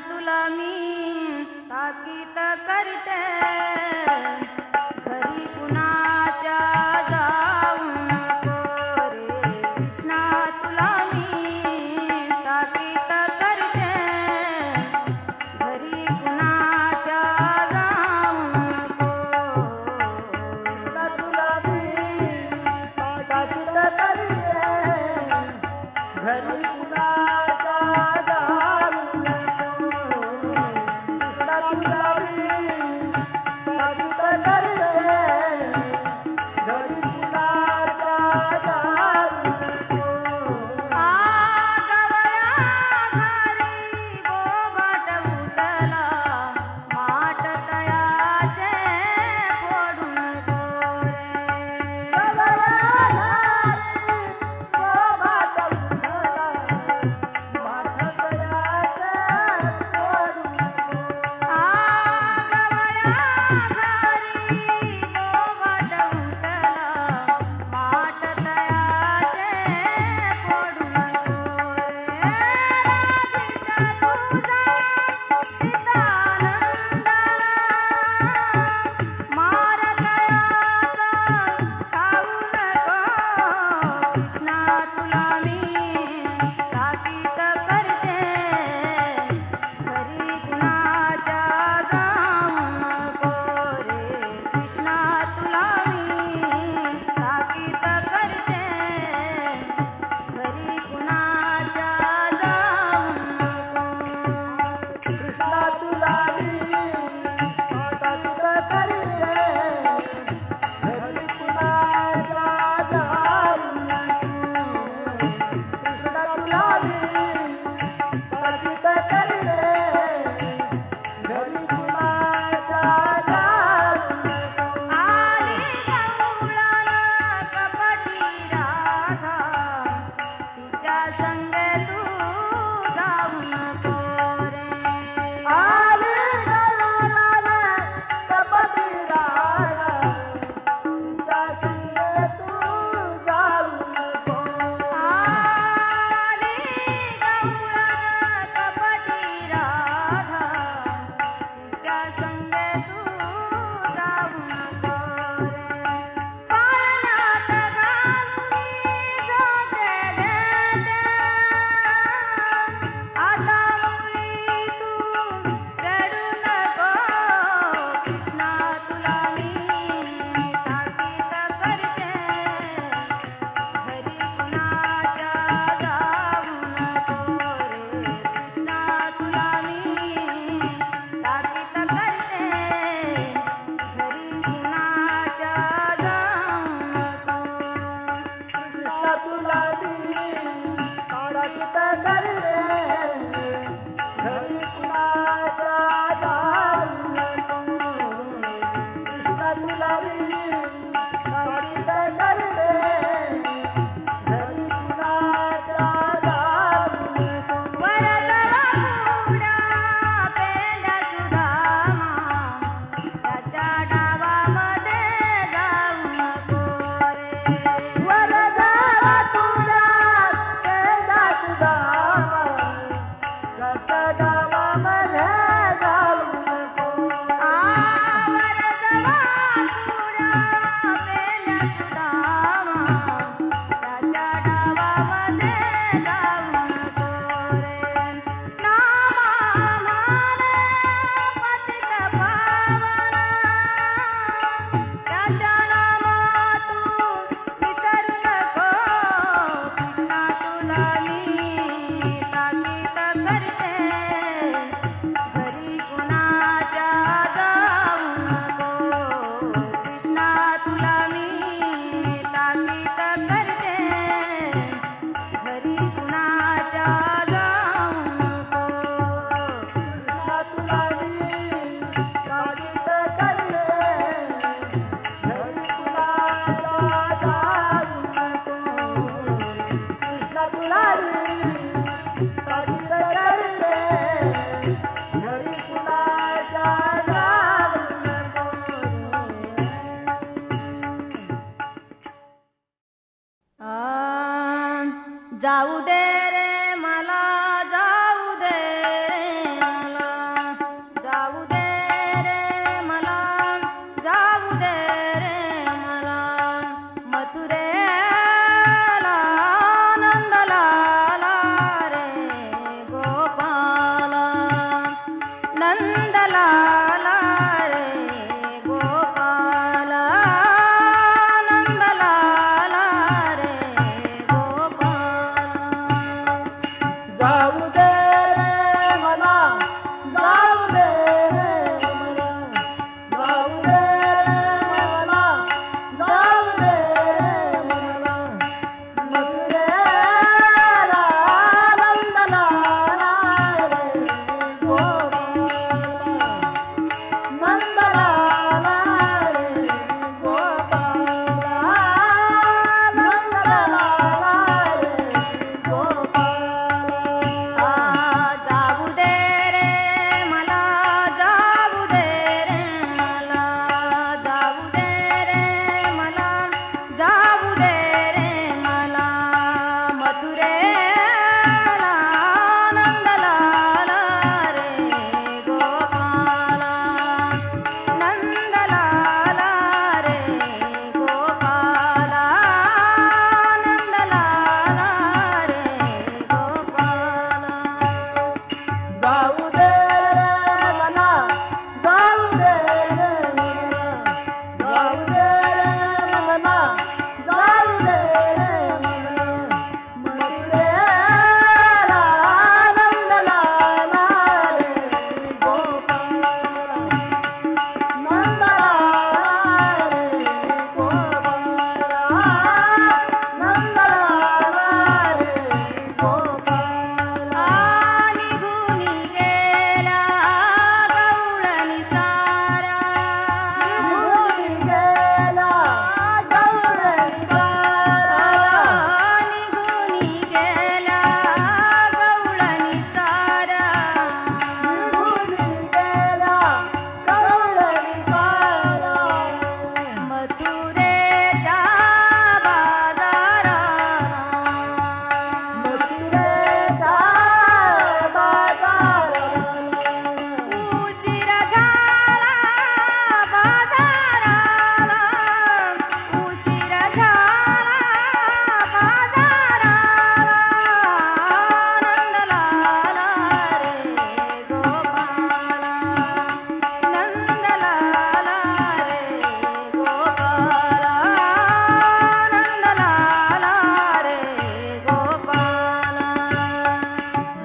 तुला मी ताकीद करते घरी कुणाच्या जाऊ नको रे कृष्णा तुला मी ताकीद करते घरी कुणाच्या जाऊ नको कृष्णा तुला मी ताकीद करते घरी कुणाच्या जाऊ नको कृष्णा तुला मी ताकीद करते घरी कुणाच्या जाऊ नको गवळ्या घरी बोबाट उठला माठ तयाचे फोडून वरदावा तुला पेंडा सुदामा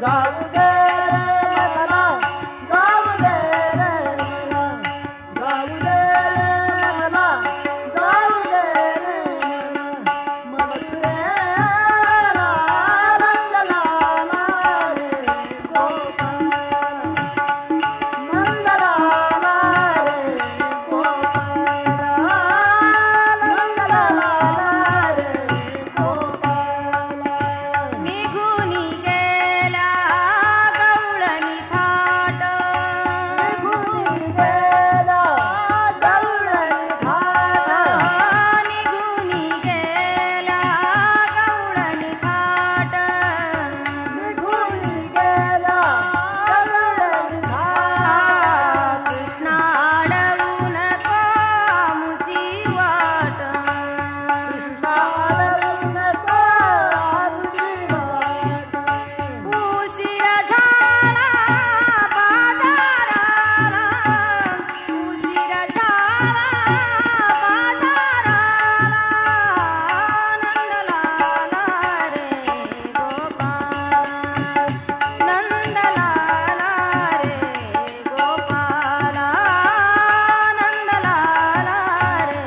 जाऊ दे रे मला, जाऊ दे रे मला, जाऊ दे रे मला, जाऊ दे रे मला, मथुरेला रंगला रे गोपाल, मंगला रे गोपाल, मंगला रे गोपाल. निघून गेला गवळणी थाट, निघून गेला गवळणी थाट, निघून गेला गवळणी थाट, निघून गेला गवळणी थाट. कृष्णा अडवून कामुची वाट, कृष्णाला काळजी वाट. उशीर झाला बाजाराला, उशीर झाला बाजाराला, नंदलाला रे गोपाल, नंदलाला रे गोपाल, नंदलाला रे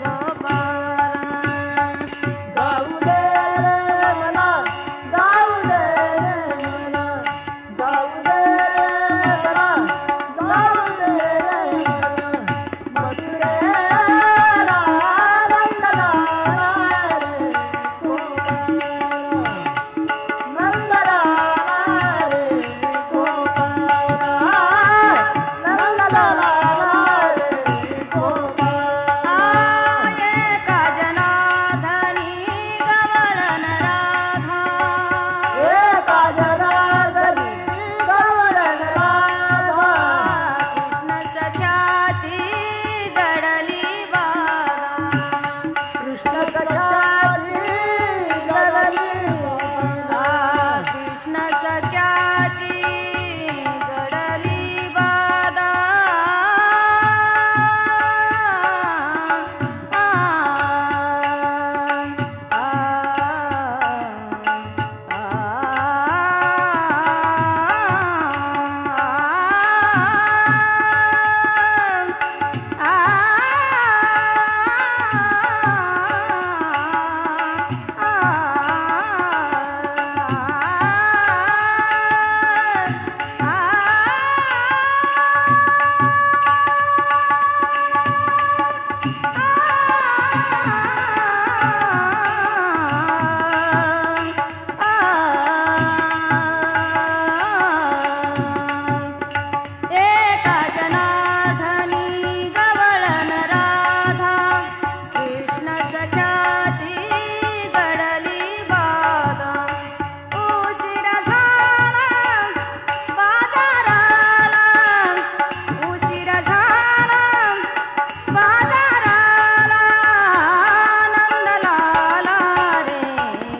गोपाल. जाऊ दे रे मला, जाऊ दे रे मला, जाऊ दे रे मला, जाऊ दे रे मला, मथुरेला रंगला रे गोपाल, मंगला रे गोपाल, मंगला रे गोपाल. एका जनार्दनी गवळण राधा, एका जनार्दनी गवळण राधा, कृष्ण सख्याची जडली बाधा, कृष्ण सख्याची जडली बाधा, कृष्ण सख्याची जडली बाधा. एका जनार्दनी गवळण राधा, कृष्ण सख्याची जडली बाधा. उशीर झाला बाजाराला, उशीर झाला बाजाराला, नंदलाला रे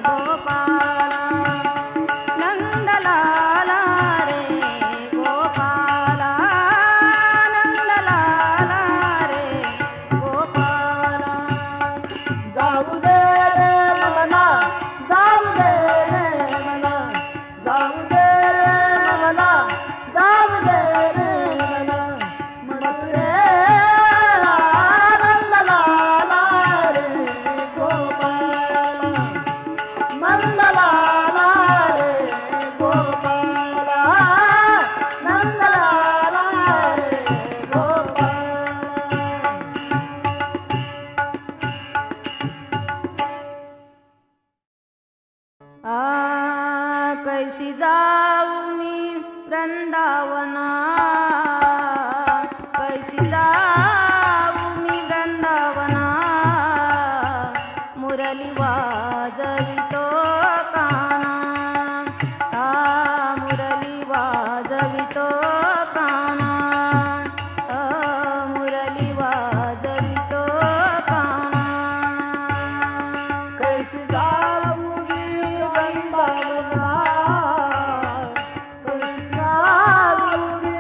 गोपाल, नंदलाला रे गोपाल, नंदलाला रे गोपाल. जाऊ दे रे मला, जाऊ दे रे मला, जाऊ दे रे मला, जाऊ दे रे मला, मथुरेला रंगला रे गोपाल, मंगला रे गोपाल, मंगला रे गोपाल. कैसी जाऊ मी वृंदावना, कैसी जाऊ मी वृंदावना, मुरली वाजवितो काना, मुरली वाजवितो काना, मुरली वाजवितो काना. कैसी जाऊ मी वृंदावना, कैसी जाऊ मी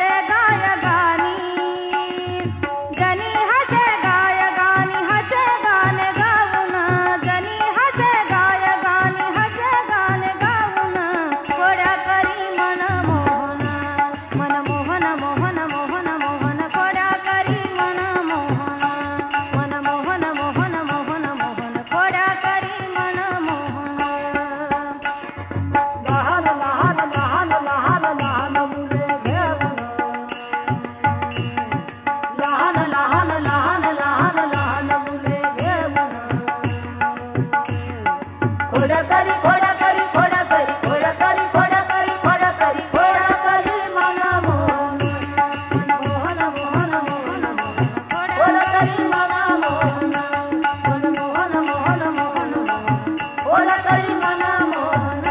हसे गाय गाणी जनी हसे गाय गाणी हसे गाणे गाऊन जनी हसे गाय गाणी हसे गाणे गाऊन खोड्या करी मन मोहन मन मोहन मोहन मोहन मोहन खोड्या करी मन मोहन मन मोहन मोहन मोहन मोहन खोड्या करी मन मोहन लहान लहान लहान लहान लहान मुले घेऊन लहान लहान लहान लहान लहान मुले घेऊन खोड्या करी खोड्या करी खोड्या करी खोड्या करी खोड्या करी खोड्या करी खोड्या करी मन मोहन मोहन मोहन मोहन मोहन खोड्या करी मन मोहन मन मोहन मोहन मोहन मोहन खोड्या करी मन मोहन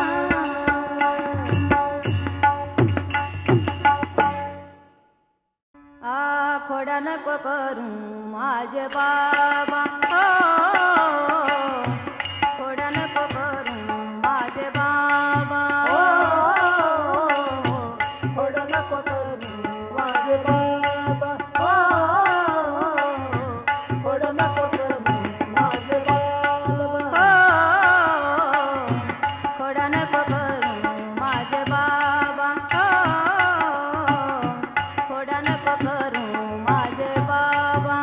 खोड्या नको करू माझे बाबा खोड्या नको करू माझे बाबा खोड्या नको करू माझे बाबा खोड्या नको करू माझे बाबा खोड्या नको करू माझे बाबा खोड्या नको करू माझे बाबा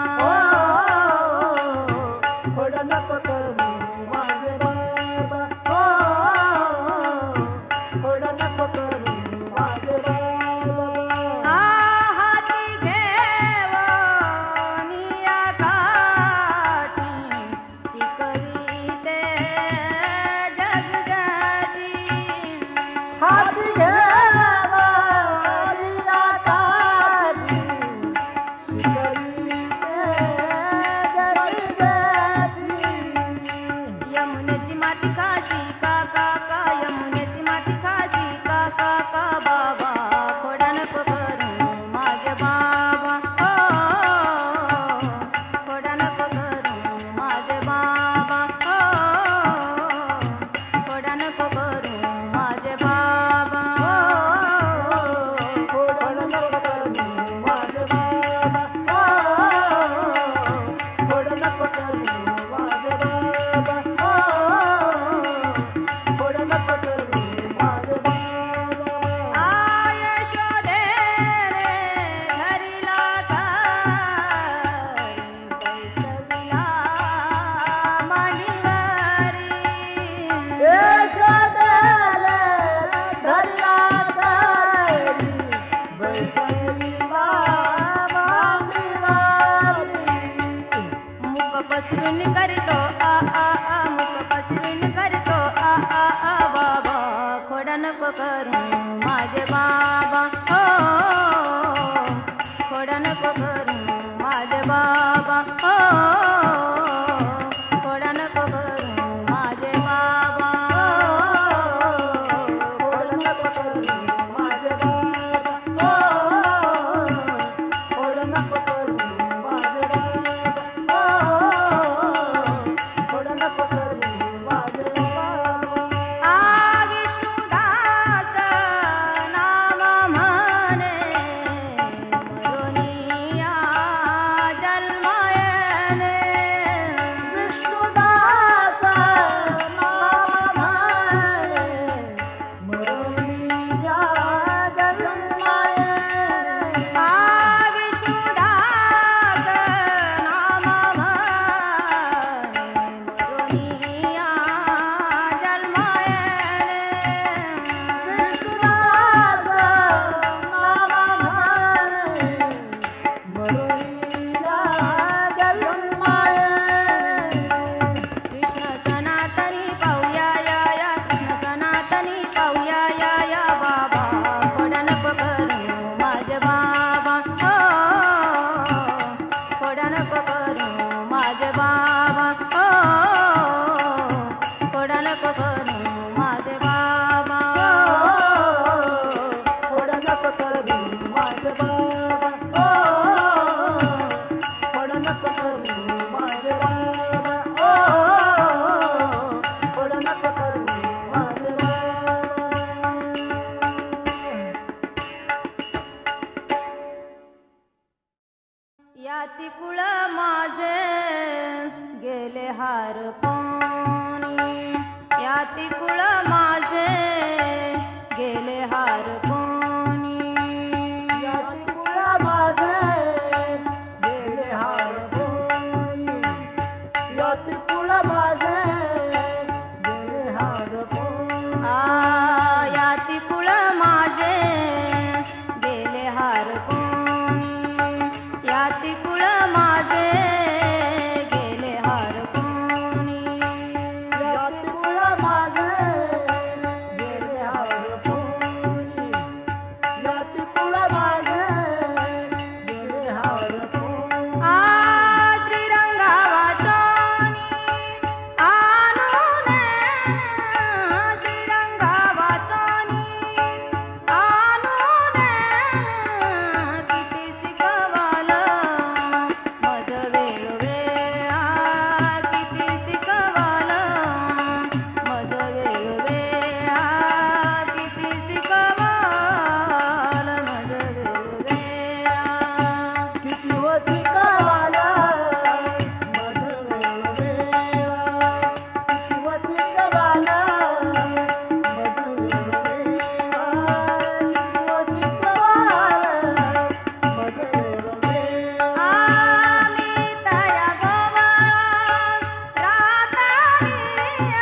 खोड्या नको करू माझे बाबा खोड्या नको करू माझे बाबा हाती घेवनी आकाठी शिकविते जगजाती हाती घेवनी आकाठी शिकविते जगजाती यमुनेची माती खाशी का का यमुनेची माती खाशी का बाबा खोड्या नको करू माझे बाबा खोड्या नको करू माझे बाबा खोड्या नको करू माझे बाबा खोड्या नको करू माझे बाबा खोड्या नको करू माझे बाबा खोड्या नको करू माझे बाबा आय शोधे रे घरीला कारी बैसविला मांडीवरी यशोदेले धरला तारी बैसलीला मांडीवारी मुख पसरून करतो मुख पसरून करतो बाबा खोड्या नको करू माझे बाबा खोड्या नको करू माझे बाबा खोड्या नको करू माझे बाबा खोड्या नको करू माझे बाबा खोड्या नको करू माझे बाबा याती कुळ माझे गेले हरपोनी, याती कुळ माझे गेले हरपोनी. याती कुळ माझे गेले हरपोनी, याती कुळ माझे गेले हरपोनी. याती कुळ माझे गेले हरपोनी, याती कुळ माझे गेले हरपोनी. याती कुळ माझे गेले हरपोनी, याती कुळ माझे गेले हरपोनी. श्रीरंगा वाचोनी आणून, श्रीरंगा वाचोनी आणून किती शिकवालं मज वेळोवेळा, किती शिकवालं मज वेळोवेळा, किती शिकवालं मज वेळोवेळा. किती होती कवाला मज वेळोवेळा, किती होती कवाला मज वेळोवेळा, किती होती कवाला मज वेळोवेळा. आम्ही तया गोवाळात रातानी,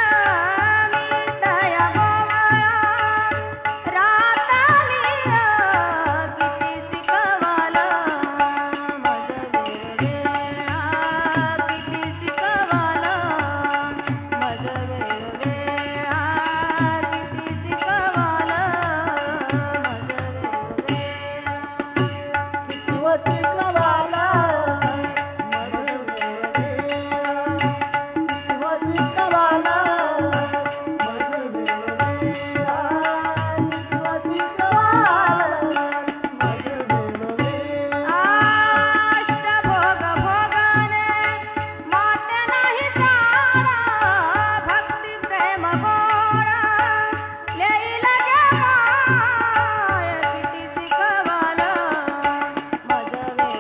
आम्ही तया गोवाळात रातानी, किती शिकवालं मज वेळोवेळा, किती शिकवालं मज वेळोवेळा, किती शिकवालं मज वेळोवेळा. किती होती कवाला मज वेळोवेळा, किती होती कवाला मज वेळोवेळा, किती होती कवाला मज वेळोवेळा. अष्टभोग भोगने माते नाही जाणा, भक्ती प्रेम गोडा लेईल गे माय, किती शिकवालं मज वेळोवेळा,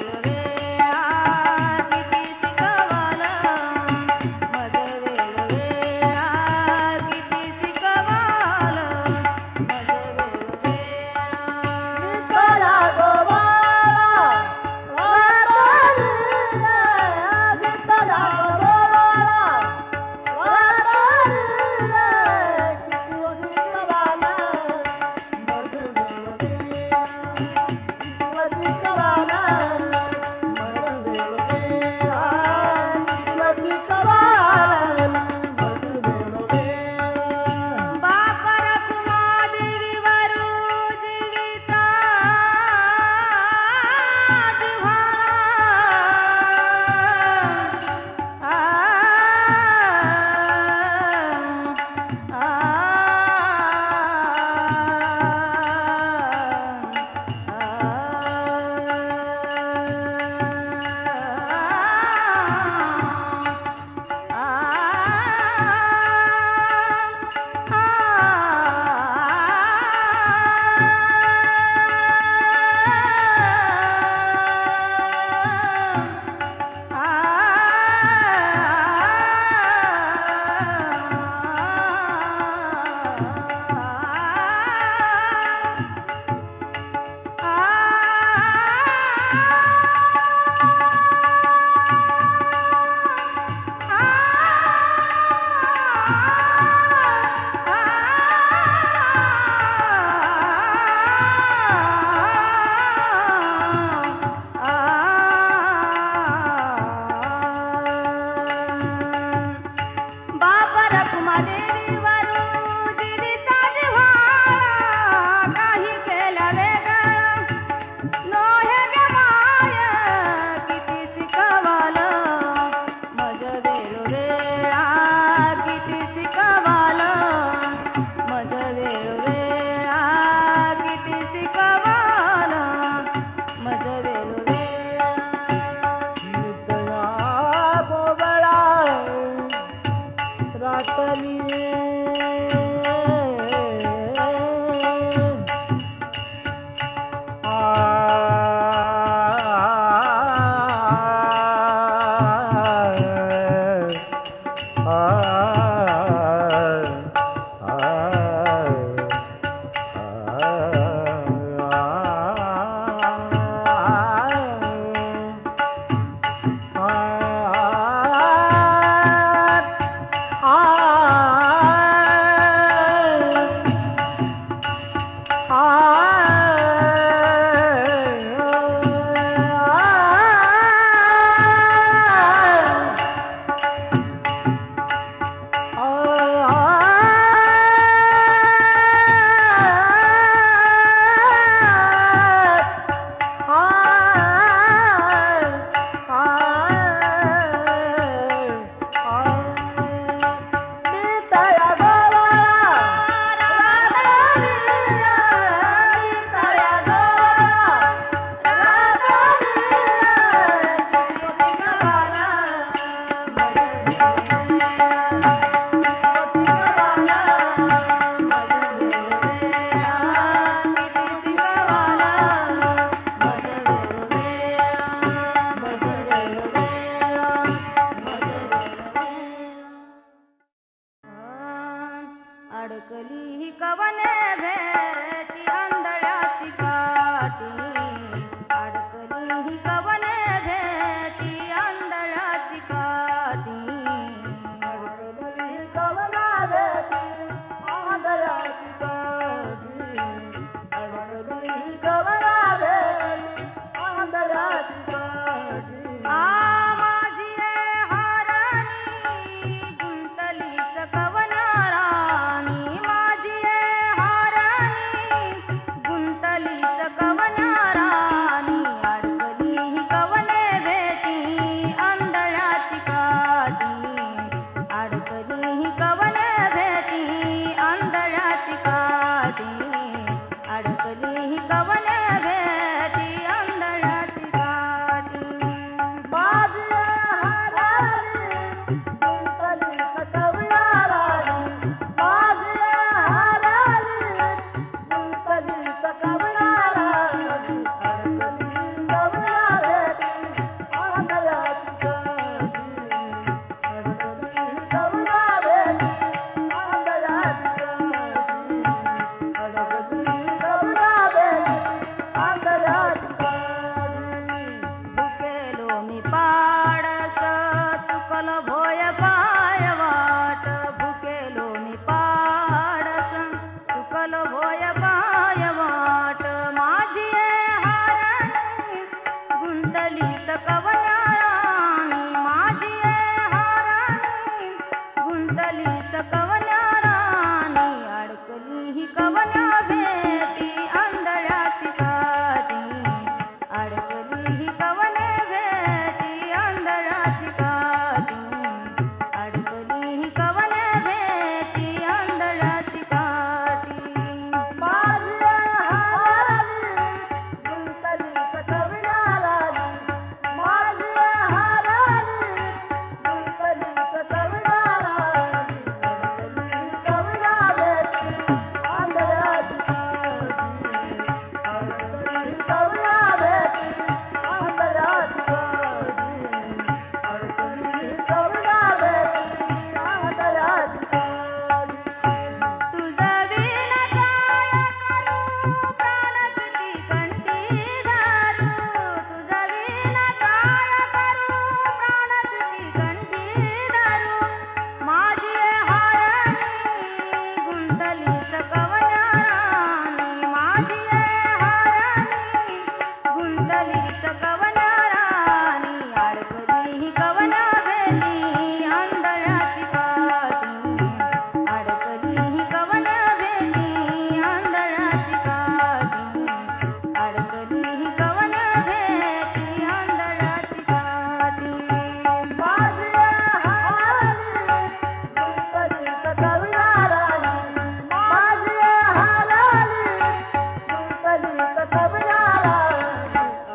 भुकेलो मी पाडस चुकल भोय पाय वाट भुकेलो मी पाडस चुकल भोय पाय वाट माझी हारणी गुंतली सकवन्या राणी माझी हारणी गुंतली सकवन्या राणी अडकली ही कवन्या भेटी आंधळ्याची काठी अडकली ही कवने भेटी आंधळ्याची काठी अडकली ही कवने भेटी आंधळ्याची काठी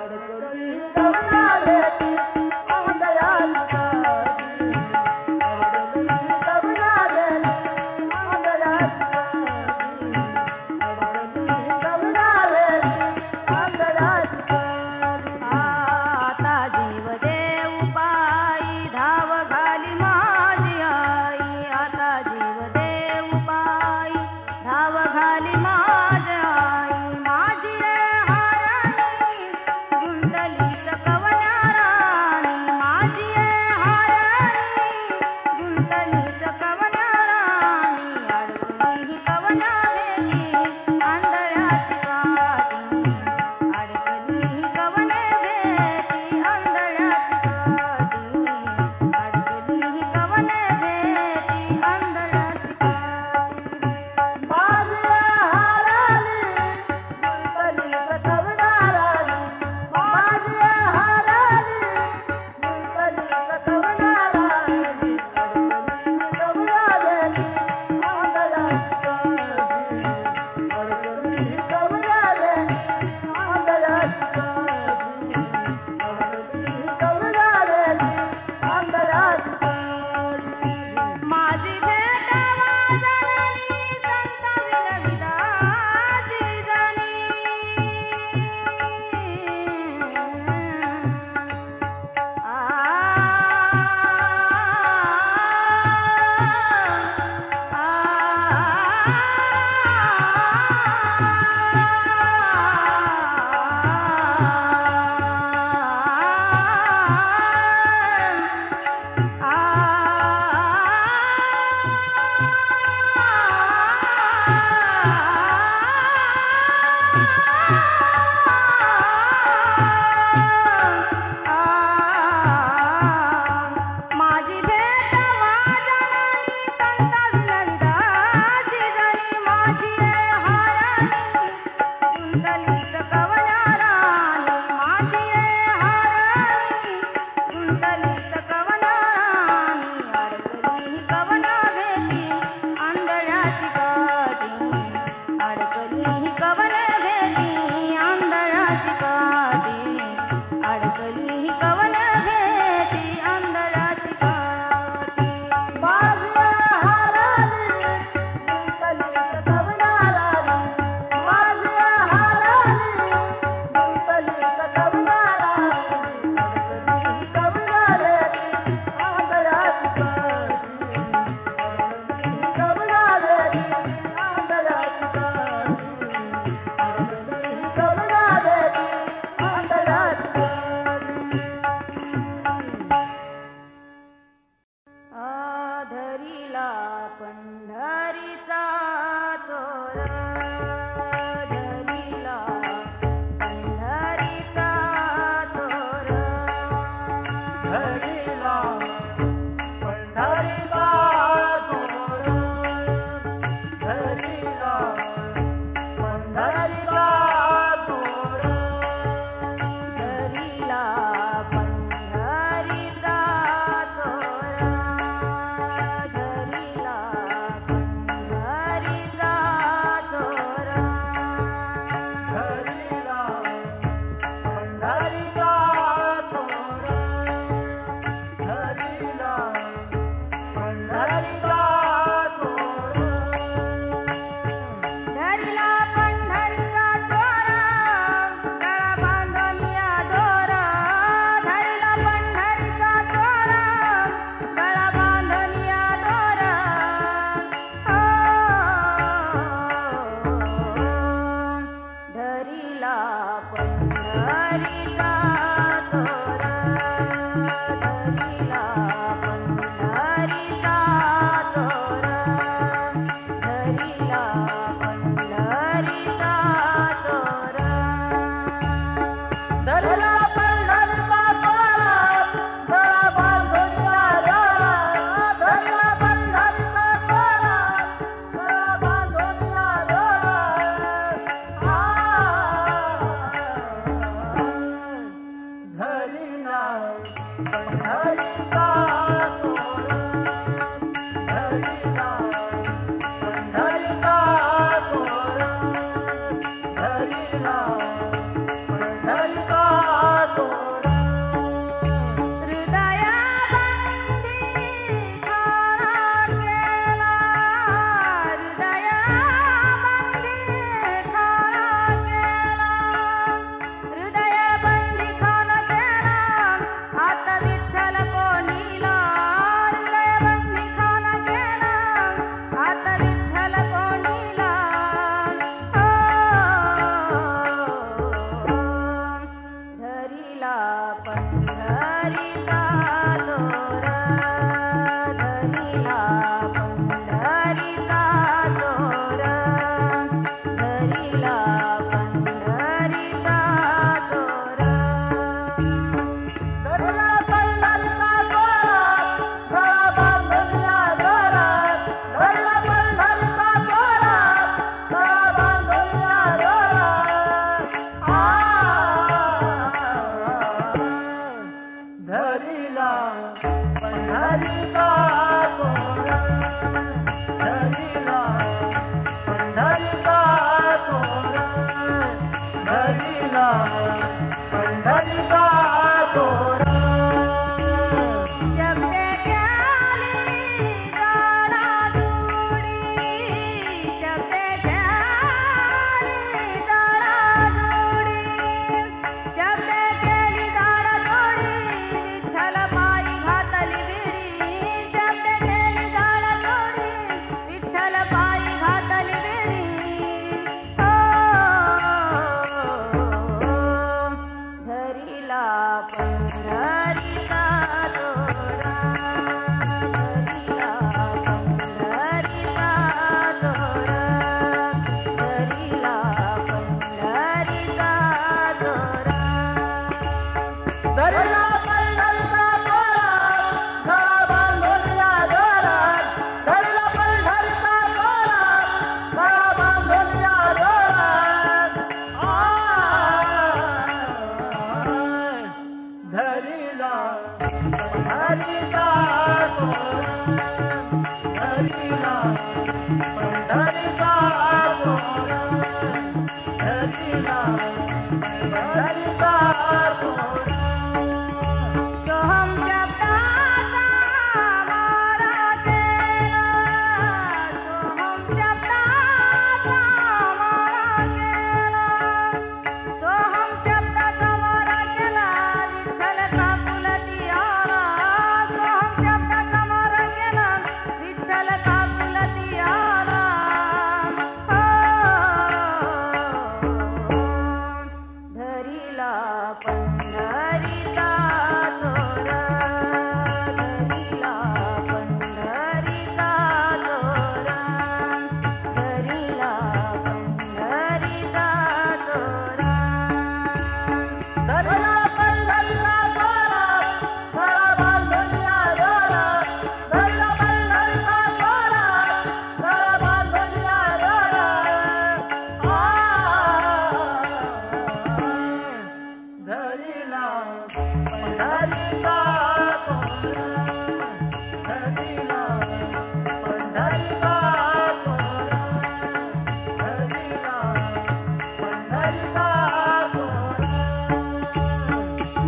अडकली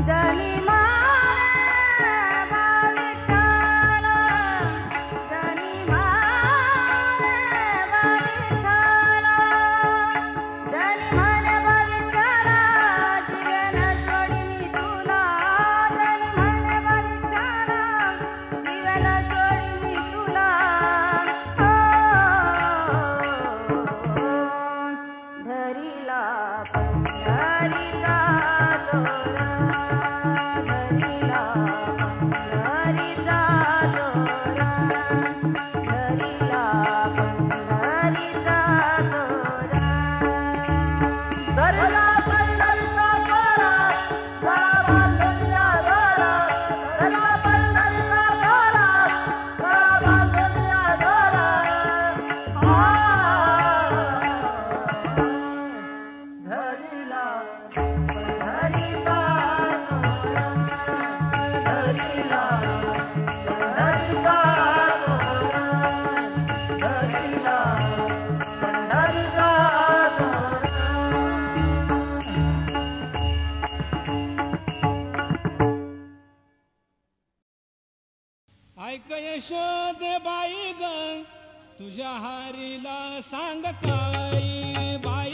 जनी ऐक यशोदे बाई ग तुझ्या हरीला सांग काय बाई